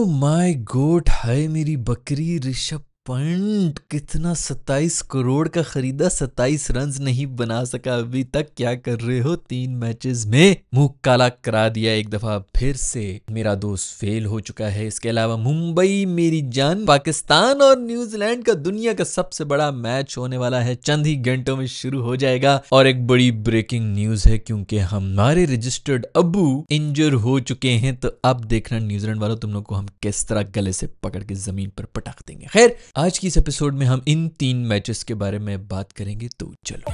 My God, हाय मेरी बकरी। ऋषभ पंत कितना 27 करोड़ का खरीदा, 27 रन नहीं बना सका अभी तक। क्या कर रहे हो? 3 मैचेस में मुंह काला करा दिया एक दफा फिर से। मेरा दोस्त फेल हो चुका है। इसके अलावा मुंबई मेरी जान, पाकिस्तान और न्यूजीलैंड का दुनिया का सबसे बड़ा मैच होने वाला है, चंद ही घंटों में शुरू हो जाएगा। और एक बड़ी ब्रेकिंग न्यूज है, क्योंकि हमारे रजिस्टर्ड अबू इंजर हो चुके हैं। तो अब देखना न्यूजीलैंड वालों, तुम लोग को हम किस तरह गले से पकड़ के जमीन पर पटक देंगे। खैर, आज की इस एपिसोड में हम इन 3 मैचेस के बारे में बात करेंगे, तो चलो।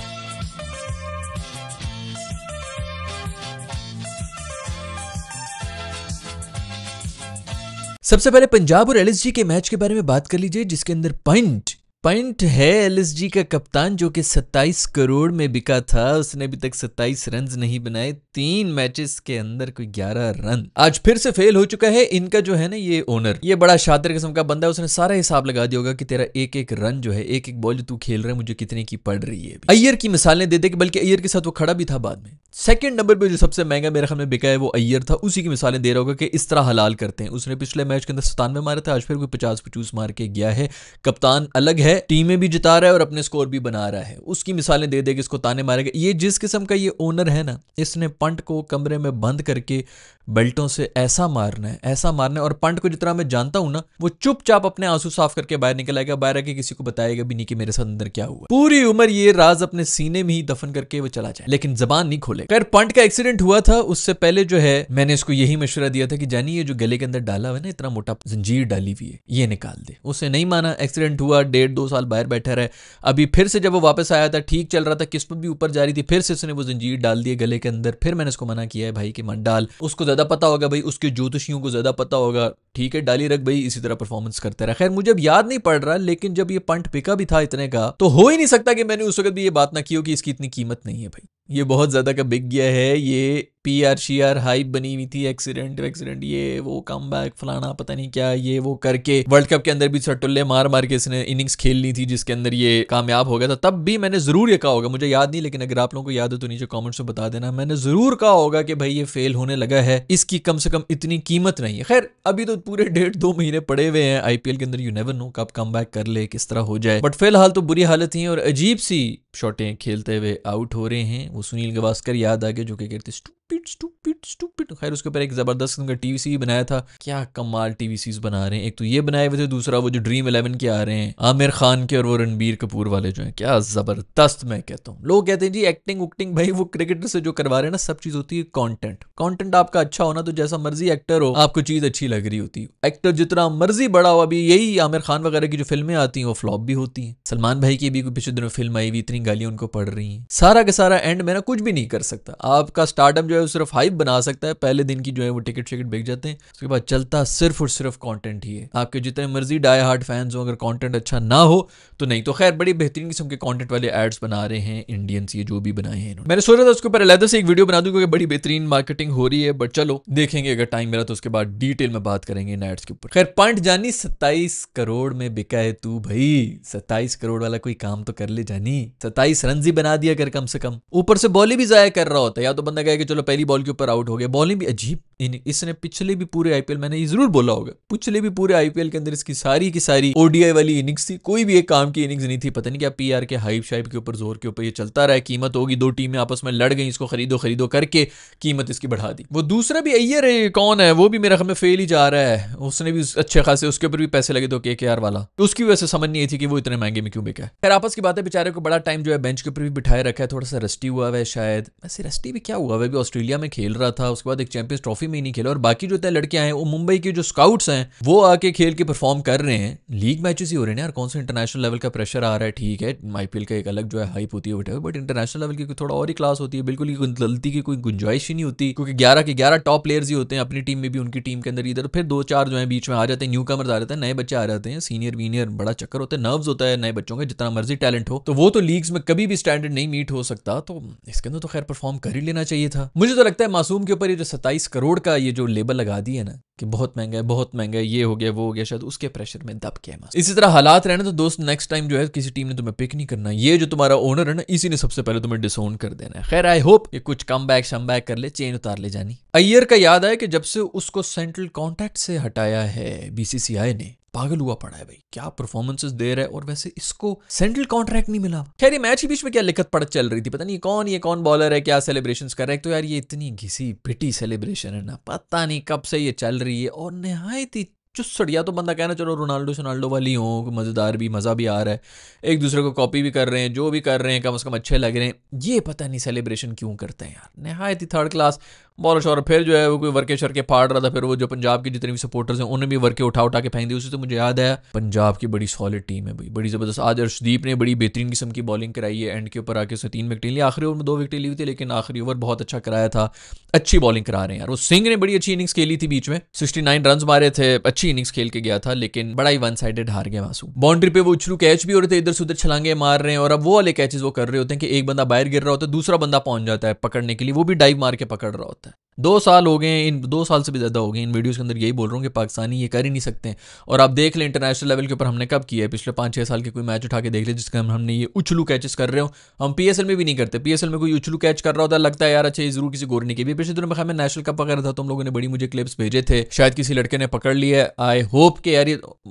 सबसे पहले पंजाब और एलएसजी के मैच के बारे में बात कर लीजिए, जिसके अंदर पंट है एलएसजी का कप्तान, जो कि 27 करोड़ में बिका था। उसने अभी तक 27 रन नहीं बनाए, 3 मैचेस के अंदर कोई 11 रन। आज फिर से फेल हो चुका है। इनका जो है ना, ये ओनर, ये बड़ा शातिर किस्म का बंदा है। उसने सारा हिसाब लगा दिया होगा कि तेरा एक एक रन जो है, एक एक बॉल जो तू खेल रहा है, मुझे कितने की पड़ रही है। अय्यर की मिसालें दे दे, बल्कि अय्यर के साथ वो खड़ा भी था बाद में। सेकंड नंबर पे जो सबसे महंगा मेरे ख्याल में बिका है वो अय्यर था। उसी की मिसालें दे रहा होगा कि इस तरह हलाल करते हैं। उसने पिछले मैच के अंदर 97 मारे थे, आज फिर कोई 50-50 मार के गया है। कप्तान अलग है, टीमें भी जिता रहा है और अपने स्कोर भी बना रहा है। उसकी मिसालें दे दे कि इसको ताने मारेगा। ये जिस किस्म का ये ओनर है ना, इसने पंट को कमरे में बंद करके बेल्टों से ऐसा मारना है। और पंट को जितना मैं जानता हूं ना, वो चुपचाप अपने आंसू साफ करके बाहर निकल आएगा, बाहर आके किसी को बताएगा भी नहीं कि मेरे साथ अंदर क्या हुआ। पूरी उम्र ये राज अपने सीने में ही दफन करके वो चला जाए, लेकिन जबान नहीं खोले। खैर, पंट का एक्सीडेंट हुआ था, उससे पहले जो है मैंने इसको यही मशवरा दिया था कि जानी, ये जो गले के अंदर डाला हुआ है ना, इतना मोटा जंजीर डाली हुई है, ये निकाल दे। उसने नहीं माना। एक्सीडेंट हुआ, 1.5-2 साल बाहर बैठा रहे। अभी फिर से जब वो वापस आया था, ठीक चल रहा था, किस्मत भी ऊपर जा रही थी, फिर से उसने वो जंजीर डाल दिए गले के अंदर। फिर मैंने उसको मना किया है भाई कि मत डाल, उसको ज्यादा पता होगा भाई, उसके ज्योतिषियों को ज्यादा पता होगा। ठीक है, डाली रख भाई, इसी तरह परफॉर्मेंस करते रहा। खैर, मुझे अब याद नहीं पड़ रहा, लेकिन जब ये पंट बिका भी था इतने का, तो हो ही नहीं सकता कि मैंने उस वक्त भी ये बात ना की हो कि इसकी इतनी कीमत नहीं है भाई। ये बहुत ज्यादा का बिक गया है। ये पीआर शीआर हाइप बनी हुई थी, एक्सीडेंट ये वो कमबैक फलाना पता नहीं क्या, ये वो करके वर्ल्ड कप के अंदर भी सटुल्ले मार मार के इसने इनिंग्स खेलनी थी, जिसके अंदर ये कामयाब हो गया था। तब भी मैंने जरूर ये कहा होगा, मुझे याद नहीं, लेकिन अगर आप लोगों को याद हो तो नीचे कमेंट्स में बता देना। मैंने जरूर कहा होगा कि भाई ये फेल होने लगा है, इसकी कम से कम इतनी कीमत नहीं है। खैर, अभी तो पूरे 1.5-2 महीने पड़े हुए हैं आईपीएल के अंदर। यू नेवर नो कब कमबैक कर ले, किस तरह हो जाए। बट फिलहाल तो बुरी हालत ही है और अजीब सी शॉटें खेलते हुए आउट हो रहे हैं। वो सुनील गावस्कर याद आ गए, जो कि कहते स्टूपिड। खैर, उसके ऊपर एक जबरदस्त किस्म का टीवी बनाया था। क्या कमाल टीवी सीरीज बना रहे हैं। एक तो ये बनाए हुए थे, दूसरा वो जो ड्रीम 11 के आ रहे हैं, आमिर खान के और वो रणबीर कपूर वाले जो हैं, क्या जबरदस्त। मैं कहता हूँ, लोग कहते हैं जी एक्टिंग उक्टिंग, भाई वो क्रिकेटर से जो करवा रहे हैं ना, सब चीज होती है कंटेंट आपका अच्छा होना, तो जैसा मर्जी एक्टर हो, आपको चीज अच्छी लग रही होती है। एक्टर जितना मर्जी बड़ा हो, अभी यही आमिर खान वगैरह की जो फिल्में आती हैं वो फ्लॉप भी होती हैं। सलमान भाई की भी पिछले दिनों फिल्म आई हुई, इतनी गालियां उनको पड़ रही हैं। सारा का सारा एंड में ना कुछ भी नहीं कर सकता। आपका स्टार्टअप जो है सिर्फ हाइप बना सकता है। पहले दिन की जो है वो टिकट बिक जाते हैं, उसके बाद चलता सिर्फ और सिर्फ कंटेंट ही है। आपके जितने मर्जी डाई हार्ड फैंस हो, अगर कंटेंट अच्छा ना हो तो नहीं। तो खैर, बड़ी बेहतरीन किस्म के कंटेंट वाले एड्स बना रहे हैं इंडियंस, ये जो भी बनाए हैं इन्होंने। मैंने सोचा था उसके ऊपर अलग से एक वीडियो बना दूं, क्योंकि बड़ी बेहतरीन मार्केटिंग हो रही है। बट चलो देखेंगे, अगर टाइम मिला तो उसके बाद डिटेल में बात करेंगे इन एड्स के ऊपर। खैर, पंट जानी 27 करोड़ में बिका है तू भाई। 27 करोड़ वाला कोई काम तो कर ले जानी। 27 रन ही बना दिया कर कम से कम। ऊपर से बॉल भी जाया कर रहा होता है, या तो बंदा कहे कि चलो पहली बॉल के ऊपर आउट हो गया। बॉलिंग भी अजीब। इसने पिछले भी पूरे आईपीएल, मैंने ये जरूर बोला होगा, पिछले भी पूरे आईपीएल के अंदर इसकी सारी की सारी ओडीआई वाली इनिंग्स थी, कोई भी एक काम की इनिंग्स नहीं थी। पता नहीं क्या पीआर के हाइप शाइप के ऊपर, जोर के ऊपर ये चलता रहा। कीमत होगी, 2 टीमें आपस में लड़ गई, इसको खरीदो करके कीमत इसकी बढ़ा दी। वो दूसरा भी अय्यर है, कौन है वो भी मेरा ख्याल में फेल ही जा रहा है। उसने भी अच्छे खासे, उसके ऊपर भी पैसे लगे तो केकेआर वाला, उसकी वजह से समझ नहीं आई थी कि वो इतने महंगे में क्यों बिका है। खैर, आपस की बात है, बेचारे को बड़ा टाइम जो है बेंच के ऊपर भी बिठाए रखा है। थोड़ा सा रस्टी हुआ है शायद। वैसे रस्टी भी क्या हुआ, वह भी ऑस्ट्रेलिया में खेल रहा था, उसके बाद एक चैंपियंस ट्रॉफी में ही नहीं खेला। और बाकी जो लड़कियां हैं, वो मुंबई के जो स्काउट्स हैं, वो आके खेल के परफॉर्म कर रहे हैं। लीग मैचेस ही हो रहे हैं यार, कौन सा इंटरनेशनल लेवल का प्रेशर आ रहा है। ठीक है, आईपीएल का एक अलग जो है हाइप होती है, बट इंटरनेशनल लेवल की थोड़ा और ही क्लास होती है। बिल्कुल ही गलती की कोई गुंजाइश ही नहीं होती, क्योंकि 11 के 11 टॉप प्लेयर्स ही होते हैं अपनी टीम में भी, उनकी टीम के अंदर। इधर फिर 2-4 जो है बीच में आ जाते हैं, न्यू कमर्स आ जाते हैं, नए बच्चे आ जाते हैं, सीनियर वीनियर बड़ा चक्कर होता है, नर्व्स होता है नए बच्चों का, जितना मर्जी टैलेंट हो। तो वो तो लीग्स में कभी भी स्टैंडर्ड नहीं मीट हो सकता। तो इसके अंदर तो खैर परफॉर्म कर ही लेना चाहिए था। मुझे तो लगता है मासूम के ऊपर ये जो 27 करोड़ करोड़ का ये जो लेबल लगा दी है ना कि बहुत महंगा है, ये हो गया वो हो गया, शायद उसके प्रेशर में दब गया मस्त। इसी तरह हालात रहने तो दोस्त, नेक्स्ट टाइम जो है किसी टीम ने तुम्हें पिक नहीं करना, ये जो तुम्हारा ओनर है ना, इसी ने सबसे पहले तुम्हें डिसोन कर देना है। खैर आई होप ये कुछ कम बैक शम बैक कर ले, चेन उतार ले जानी। अय्यर का याद आया कि जब से उसको सेंट्रल कॉन्ट्रैक्ट से हटाया है बीसीसीआई ने, पागल हुआ पड़ा है भाई, क्या परफॉर्मेंसेस दे रहा है, और वैसे इसको सेंट्रल कॉन्ट्रैक्ट नहीं मिला। खैर ये मैच के बीच में क्या लिखत पड़त चल रही थी, पता नहीं कौन ये कौन बॉलर है, क्या सेलिब्रेशंस कर रहा है। तो यार ये इतनी घिसी पिटी सेलिब्रेशन है ना, पता नहीं कब से ये चल रही है, और निहायत ही चुस्सड़। या तो बंदा कहना चलो रोनाल्डो वाली हो, मजेदार भी, मजा भी आ रहा है, एक दूसरे को कॉपी भी कर रहे हैं, जो भी कर रहे हैं कम से कम अच्छे लग रहे हैं। ये पता नहीं सेलिब्रेशन क्यों करते हैं यार, निहायत ही थर्ड क्लास बॉलर शॉलर। फिर जो है वो कोई वर्के शर्के फाड़ रहा था, फिर वो जो पंजाब के जितने भी सपोर्टर्स हैं उन्हें भी वर्के उठा के फेंक दी। उसी तो मुझे याद आया, पंजाब की बड़ी सॉलिड टीम है भाई, बड़ी जबरदस्त। आज अर्शदीप ने बड़ी बेहतरीन किस्म की बॉलिंग कराई है, एंड के ऊपर आके उसने 3 विकेट ली, आखिरी ओवर में 2 विकेट ली हुई थी, लेकिन आखिरी ओवर बहुत अच्छा कराया था। अच्छी बॉलिंग करा रहे हैं यार। वो सिंह ने बड़ी अच्छी इनिंग्स खेली थी बीच में, 69 रन मारे थे, अच्छी इनिंग्स खेल के गया था, लेकिन बड़ा ही वन साइडेड हार गया मासूम। बाउंड्री पे वो उछलू कैच भी हो रहे थे, इधर से उधर छलांगे मार रहे हैं, और अब वो वाले कैचेस वो कर रहे होते हैं कि एक बंदा बाहर गिर रहा होता है, दूसरा बंदा पहुंच जाता है पकड़ने के लिए, वो भी डाइव मार के पकड़ रहा होता है। 2 साल हो गए, इन 2 साल से भी ज्यादा हो गए इन वीडियोस के अंदर यही बोल रहा हूँ कि पाकिस्तानी ये कर ही नहीं सकते हैं। और आप देख लें इंटरनेशनल लेवल के ऊपर हमने कब किया है, पिछले 5-6 साल के कोई मैच उठा के देख ले जिसका हमने ये उछलू कैचेस कर रहे हो। हम पीएसएल में भी नहीं करते, पीएसएल में कोई उछलू कैच कर रहा होता है, लगता है यार अच्छा ये जरूर किसी गोरने की भी। पिछले दिनों में नेशनल कप वगैरह था, तुम लोगों ने बड़ी मुझे क्लिप्स भेजे थे, शायद किसी लड़के ने पकड़ लिया है। आई होप कि यार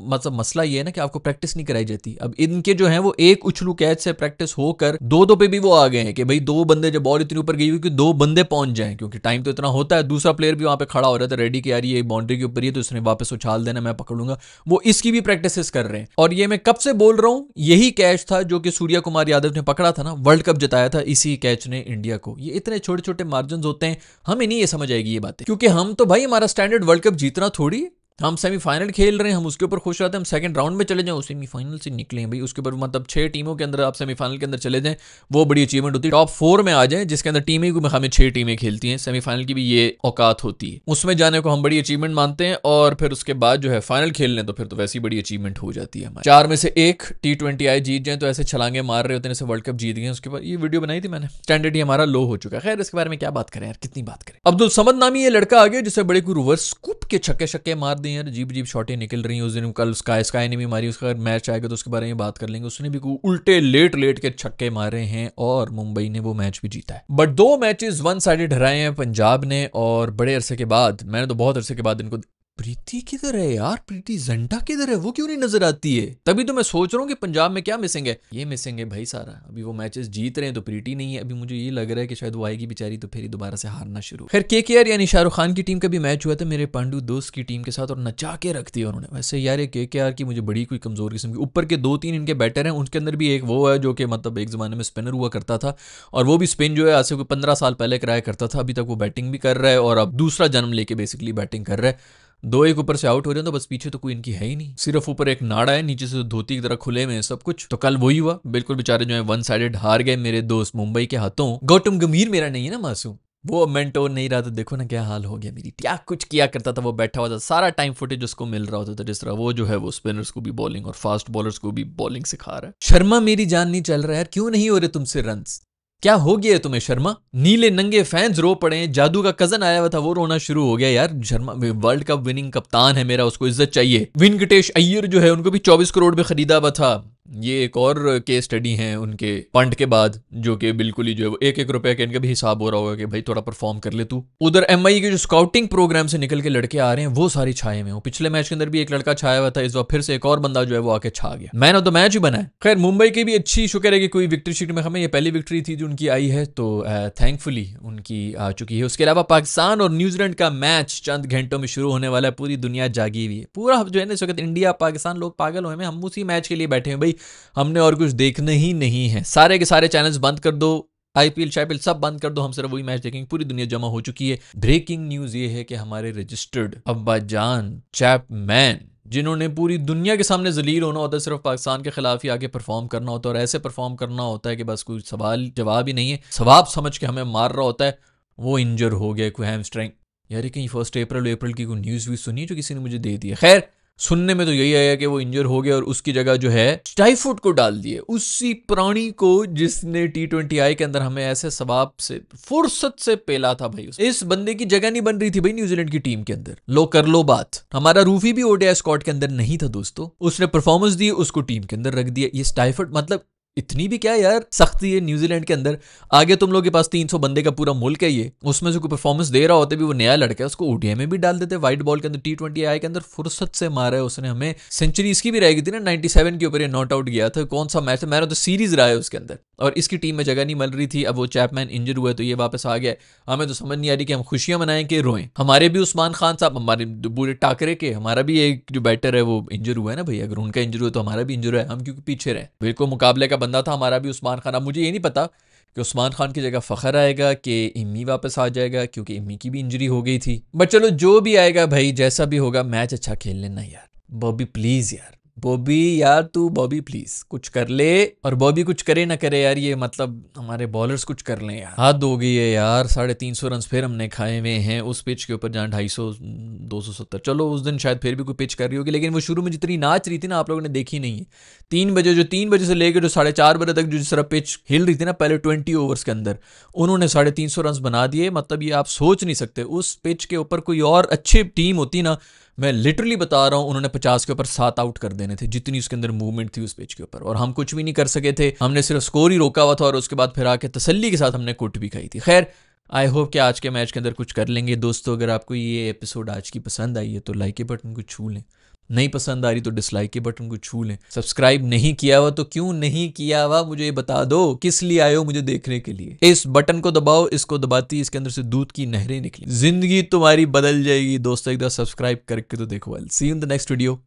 मतलब मसला ये है ना कि आपको प्रैक्टिस नहीं कराई जाती। अब इनके जो है वो एक उछलू कैच से प्रैक्टिस होकर 2-2 पे भी वो आ गए हैं कि भाई 2 बंदे, जब बॉल इतनी ऊपर गई हुई कि 2 बंदे पहुंच जाएं, क्योंकि टाइम तो इतना होता है। दूसरा प्लेयर भी वहां पे खड़ा हो रहा था रेडी कि यार ये बाउंड्री के ऊपर ही है तो इसने वापस उछाल देना, मैं पकड़ूंगा। वो इसकी भी प्रैक्टिस कर रहे हैं। और ये मैं कब से बोल रहा हूं, यही कैच था जो कि सूर्या कुमार यादव ने पकड़ा था ना, वर्ल्ड कप जिताया था इसी कैच ने इंडिया को। ये इतने छोटे छोटे मार्जिन होते हैं, हमें नहीं ये समझ आएगी ये बातें, क्योंकि हम तो भाई हमारा स्टैंडर्ड वर्ल्ड कप जीतना थोड़ी, हम सेमीफाइनल खेल रहे हैं, हम उसके ऊपर खुश रहते हैं। हम सेकंड राउंड में चले जाएं, सेमीफाइनल से निकले हैं भाई, उसके ऊपर मतलब 6 टीमों के अंदर आप सेमीफाइनल के अंदर चले जाएं, वो बड़ी अचीवमेंट होती है। टॉप 4 में आ जाएं, जिसके अंदर टीमें को हमें 6 टीमें खेलती हैं, सेमीफाइनल की भी ये औकात होती है, उसमें जाने को हम बड़ी अचीवमेंट मानते हैं। और फिर उसके बाद जो है फाइनल खेल लें तो फिर तो वैसी बड़ी अचीवमेंट हो जाती है हमारी। 4 में से 1 T20 आई जीत जाए तो ऐसे छलांगे मार रहे होते हैं, जैसे वर्ल्ड कप जीत गए। उसके बाद ये वीडियो बनाई थी मैंने, स्टैंडर्ड ही हमारा लो हो चुका है। खैर इसके बारे में क्या बात करें यार, कितनी बात करें। अब्दुल समद नामी ये लड़का आ गया जिसे बड़े को रिवर्स स्कूप के छक्के मार दिए यार, अजीब अजीब शॉटें निकल रही हैं। उस दिन कल स्काई ने भी मारी, उसका मैच आएगा तो उसके बारे में बात कर लेंगे। उसने भी उल्टे लेट के छक्के मारे हैं और मुंबई ने वो मैच भी जीता है। बट 2 मैचेस वन साइडेड हराए हैं पंजाब ने, और बड़े अरसे के बाद, मैंने तो बहुत अरसे के बाद इनको। प्रीति किधर है यार, प्रीति जिंटा किधर है, वो क्यों नहीं नजर आती है? तभी तो मैं सोच रहा हूँ कि पंजाब में क्या मिसिंग है। ये मिसिंग है भाई सारा। अभी वो मैचेस जीत रहे हैं तो प्रीति नहीं है। अभी मुझे ये लग रहा है कि शायद वो आएगी बेचारी तो फिर दोबारा से हारना शुरू। खैर केकेआर यानी शाहरुख खान की टीम का भी मैच हुआ था मेरे पांडु दोस्त की टीम के साथ, और नचा के रख दिया उन्होंने। वैसे यार ये केकेआर की मुझे बड़ी कोई कमजोर किस्म की, ऊपर के 2-3 इनके बैटर हैं, उनके अंदर भी एक वो है जो कि मतलब एक जमाने में स्पिनर हुआ करता था, और वो भी स्पिन जो है आज से कोई 15 साल पहले कराया करता था। अभी तक वो बैटिंग भी कर रहा है और अब दूसरा जन्म लेके बेसिकली बैटिंग कर रहा है। 2-1 ऊपर से आउट हो रहे हैं तो बस पीछे तो कोई इनकी है ही नहीं, सिर्फ ऊपर एक नाड़ा है, नीचे से धोती की तरह खुले में सब कुछ। तो कल वही हुआ, बिल्कुल बेचारे जो है वन साइडेड हार गए मेरे दोस्त मुंबई के हाथों। गौतम गंभीर मेरा नहीं है ना मासूम, वो मेंटोर नहीं रहा, तो देखो ना क्या हाल हो गया मेरी। क्या कुछ किया करता था वो, बैठा हुआ था, सारा टाइम फुटेज उसको मिल रहा होता था, जिस तरह वो जो है वो स्पिनर्स को भी बॉलिंग और फास्ट बॉलर्स को भी बॉलिंग सिखा रहा है। शर्मा मेरी जान नहीं चल रहा है, क्यों नहीं हो रहे तुमसे रन्स, क्या हो गया तुम्हें शर्मा? नीले नंगे फैंस रो पड़े, जादू का कजन आया हुआ था वो रोना शुरू हो गया यार। शर्मा वर्ल्ड कप विनिंग कप्तान है मेरा, उसको इज्जत चाहिए। वेंकटेश अय्यर जो है उनको भी 24 करोड़ में खरीदा हुआ था। ये एक और केस स्टडी है उनके पंट के बाद, जो कि बिल्कुल ही जो है वो 1-1 रुपए का इनका भी हिसाब हो रहा होगा कि भाई थोड़ा परफॉर्म कर ले तू। उधर एमआई के जो स्काउटिंग प्रोग्राम से निकल के लड़के आ रहे हैं वो सारी छाए में हो। पिछले मैच के अंदर भी एक लड़का छाया हुआ था, इस बार फिर से एक और बंदा जो है वो आके छा गया, मैन ऑफ द मैच ही बना है। खैर मुंबई की भी अच्छी शुक्र है कि कोई विक्ट्री शीट में हमें ये पहली विक्ट्री थी जो उनकी आई है, तो थैंकफुली उनकी आ चुकी है। उसके अलावा पाकिस्तान और न्यूजीलैंड का मैच चंद घंटों में शुरू होने वाला है। पूरी दुनिया जागी हुई है, पूरा जो है ना इस वक्त इंडिया पाकिस्तान लोग पागल हुए हैं, हम उसी मैच के लिए बैठे हैं भाई, हमने और कुछ देखना ही नहीं है। सारे के सारे चैनल्स बंद कर दो, आईपीएल शाईपीएल सब बंद कर दो, हम सिर्फ वही मैच देखेंगे। पूरी दुनिया जमा हो चुकी है। ब्रेकिंग न्यूज ये है कि हमारे रजिस्टर्ड अब्बाजान चैपमैन, जिन्होंने पूरी दुनिया के सामने जलील होना होता है, सिर्फ पाकिस्तान के खिलाफ ही आके परफॉर्म करना होता है, और ऐसे परफॉर्म करना होता है कि बस कोई सवाल जवाब ही नहीं है, सवाब समझ के हमें मार रहा होता है, वो इंजर हो गया कोई हैमस्ट्रिंग। यार कहीं 1 अप्रैल की कोई न्यूज़ भी सुनी जो किसी ने मुझे दे दी है। खैर सुनने में तो यही आया कि वो इंजर हो गया और उसकी जगह जो है स्टाइफोर्ड को डाल दिए, उसी प्राणी को जिसने T20I के अंदर हमें ऐसे सवाब से फुर्सत से पेला था भाई। इस बंदे की जगह नहीं बन रही थी भाई न्यूजीलैंड की टीम के अंदर। लो कर लो बात। हमारा रूफी भी ओडीआई स्क्वाड के अंदर नहीं था दोस्तों, उसने परफॉर्मेंस दी, उसको टीम के अंदर रख दिया। ये स्टाइफोर्ड मतलब इतनी भी क्या यार सख्ती है न्यूजीलैंड के अंदर। आगे तुम लोग के पास 300 बंदे का पूरा मुल्क है, ये उसमें से कोई परफॉर्मेंस दे रहा होता भी वो नया लड़का है, उसको ओडीआई में भी डाल देते व्हाइट बॉल के अंदर। T20I के अंदर फुर्सत से मारा है उसने हमें। सेंचुरी इसकी भी रह गई थी ना 97 के ऊपर, ये नॉट आउट गया था। कौन सा मैच है, मैंने तो सीरीज रहा है उसके अंदर, और इसकी टीम में जगह नहीं मिल रही थी। अब वो चैपमैन इंजर हुआ तो ये वापस आ गया। हमें तो समझ नहीं आ रही कि हम खुशियां मनाएं कि रोएं। हमारे भी उस्मान खान साहब, हमारे पूरे टाकरे के, हमारा भी एक जो बैटर है वो इंजर हुआ है ना भाई। अगर उनका इंजर हुआ तो हमारा भी इंजर है, हम क्योंकि पीछे रहे। बिल्कुल मुकाबले का बंदा था हमारा भी उस्मान खान। अब मुझे ये नहीं पता कि उस्मान खान की जगह फ़खर आएगा कि इम्मी वापस आ जाएगा, क्योंकि इम्मी की भी इंजरी हो गई थी। बट चलो जो भी आएगा भाई, जैसा भी होगा, मैच अच्छा खेल लेना यार। बॉबी प्लीज़ यार, बॉबी यार, तू बॉबी प्लीज कुछ कर ले। और बॉबी कुछ करे ना करे यार, ये मतलब हमारे बॉलर्स कुछ कर लें यार। हाथ हो गई है यार, 350 रन फिर हमने खाए हुए हैं उस पिच के ऊपर जहाँ 250 270। चलो उस दिन शायद फिर भी कोई पिच कर रही होगी, लेकिन वो शुरू में जितनी नाच रही थी ना, आप लोगों ने देखी नहीं है। 3 बजे से लेकर जो 4:30 बजे तक जिस तरह पिच हिल रही थी ना पहले 20 ओवर्स के अंदर, उन्होंने 350 रन बना दिए। मतलब ये आप सोच नहीं सकते, उस पिच के ऊपर कोई और अच्छी टीम होती ना, मैं लिटरली बता रहा हूं, उन्होंने 50 के ऊपर 7 आउट कर देने थे, जितनी उसके अंदर मूवमेंट थी उस पिच के ऊपर। और हम कुछ भी नहीं कर सके थे, हमने सिर्फ स्कोर ही रोका हुआ था, और उसके बाद फिर आके तसल्ली के साथ हमने कुट भी खाई थी। खैर, आई होप कि आज के मैच के अंदर कुछ कर लेंगे दोस्तों। अगर आपको ये एपिसोड आज की पसंद आई है तो लाइक के बटन को छू लें, नहीं पसंद आ रही तो डिसलाइक के बटन को छू लें। सब्सक्राइब नहीं किया हुआ तो क्यों नहीं किया हुआ मुझे बता दो, किस लिए आए हो मुझे देखने के लिए। इस बटन को दबाओ, इसको दबाती इसके अंदर से दूध की नहरें निकली, जिंदगी तुम्हारी बदल जाएगी दोस्तों। एक बार सब्सक्राइब करके तो देखो। See you in the next video.